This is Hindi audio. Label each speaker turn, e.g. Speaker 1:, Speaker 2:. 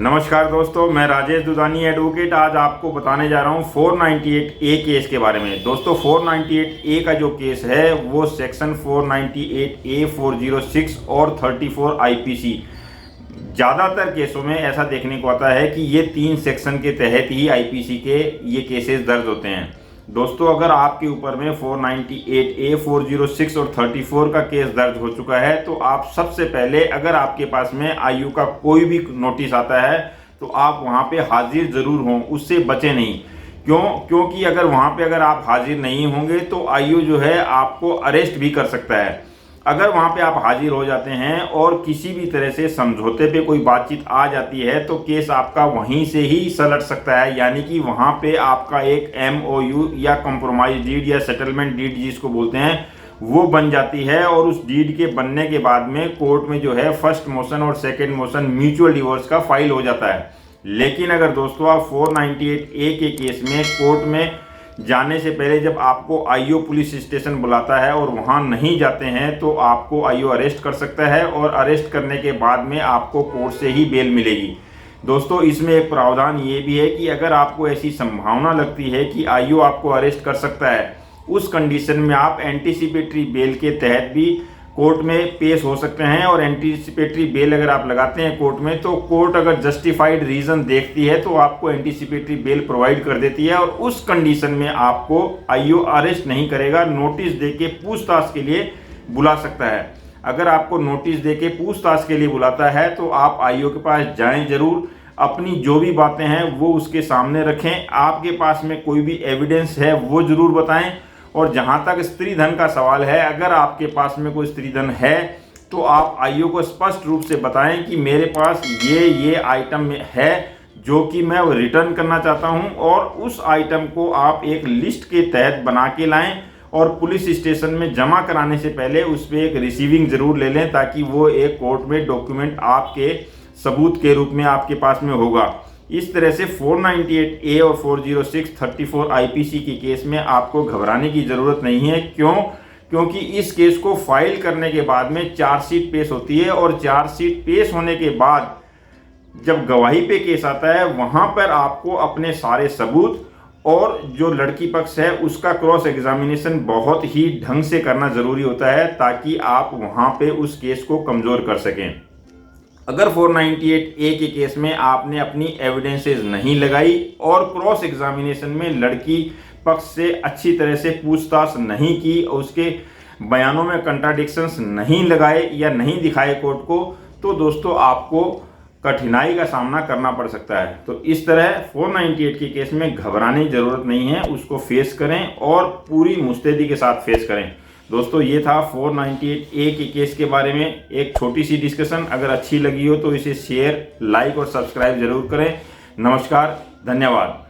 Speaker 1: नमस्कार दोस्तों, मैं राजेश दुधानी एडवोकेट आज आपको बताने जा रहा हूं 498A केस के बारे में। दोस्तों 498A का जो केस है वो सेक्शन 498A 406 और 34 आईपीसी। ज़्यादातर केसों में ऐसा देखने को आता है कि ये 3 सेक्शन के तहत ही आईपीसी के ये केसेस दर्ज होते हैं। दोस्तों अगर आपके ऊपर में 498A 406 और 34 का केस दर्ज हो चुका है तो आप सबसे पहले अगर आपके पास में आईयू का कोई भी नोटिस आता है तो आप वहां पे हाजिर जरूर हों, उससे बचे नहीं। क्योंकि अगर आप हाजिर नहीं होंगे तो आईयू जो है आपको अरेस्ट भी कर सकता है। अगर वहां पे आप हाजिर हो जाते हैं और किसी भी तरह से समझौते पे कोई बातचीत आ जाती है तो केस आपका वहीं से ही सलट सकता है, यानी कि वहां पे आपका एक MOU या कंप्रोमाइज डीड या सेटलमेंट डीड जिसको बोलते हैं वो बन जाती है। और उस डीड के बनने के बाद में कोर्ट में जो है फर्स्ट मोशन और सेकेंड मोशन म्यूचुअल डिवोर्स का फाइल हो जाता है। लेकिन अगर दोस्तों आप 498A के केस में कोर्ट में जाने से पहले जब आपको आईओ पुलिस स्टेशन बुलाता है और वहां नहीं जाते हैं तो आपको आईओ अरेस्ट कर सकता है और अरेस्ट करने के बाद में आपको कोर्ट से ही बेल मिलेगी। दोस्तों इसमें एक प्रावधान ये भी है कि अगर आपको ऐसी संभावना लगती है कि आईओ आपको अरेस्ट कर सकता है, उस कंडीशन में आप एंटीसिपेटरी बेल के तहत भी कोर्ट में पेश हो सकते हैं। और एंटीसिपेटरी बेल अगर आप लगाते हैं कोर्ट में तो कोर्ट अगर जस्टिफाइड रीजन देखती है तो आपको एंटीसिपेटरी बेल प्रोवाइड कर देती है और उस कंडीशन में आपको आईओ अरेस्ट नहीं करेगा, नोटिस देके पूछताछ के लिए बुला सकता है। अगर आपको नोटिस देके पूछताछ के लिए बुलाता है तो आप आईओ के पास जाएं जरूर, अपनी जो भी बातें हैं वो उसके सामने रखें, आपके पास में कोई भी एविडेंस है वो जरूर बताएं। और जहां तक स्त्री धन का सवाल है, अगर आपके पास में कोई स्त्री धन है तो आप आईओ को स्पष्ट रूप से बताएं कि मेरे पास ये आइटम है जो कि मैं रिटर्न करना चाहता हूं, और उस आइटम को आप एक लिस्ट के तहत बना के लाएं और पुलिस स्टेशन में जमा कराने से पहले उस पर एक रिसीविंग जरूर ले लें ताकि वो एक कोर्ट में डॉक्यूमेंट आपके सबूत के रूप में आपके पास में होगा। इस तरह से 498A और 406 34 आईपीसी के केस में आपको घबराने की जरूरत नहीं है। क्योंकि इस केस को फाइल करने के बाद में चार्जशीट पेश होती है और चार्जशीट पेश होने के बाद जब गवाही पे केस आता है वहां पर आपको अपने सारे सबूत और जो लड़की पक्ष है उसका क्रॉस एग्जामिनेशन बहुत ही ढंग से करना जरूरी होता है ताकि आप वहां पे उस केस को कमजोर कर सकें। अगर 498A के केस में आपने अपनी एविडेंसेस नहीं लगाई और क्रॉस एग्जामिनेशन में लड़की पक्ष से अच्छी तरह से पूछताछ नहीं की और उसके बयानों में कंट्राडिक्शंस नहीं लगाए या नहीं दिखाए कोर्ट को, तो दोस्तों आपको कठिनाई का सामना करना पड़ सकता है। तो इस तरह 498 के केस में घबराने की जरूरत नहीं है, उसको फेस करें और पूरी मुस्तैदी के साथ फेस करें। दोस्तों ये था 498A के केस के बारे में एक छोटी सी डिस्कशन। अगर अच्छी लगी हो तो इसे शेयर, लाइक और सब्सक्राइब जरूर करें। नमस्कार, धन्यवाद।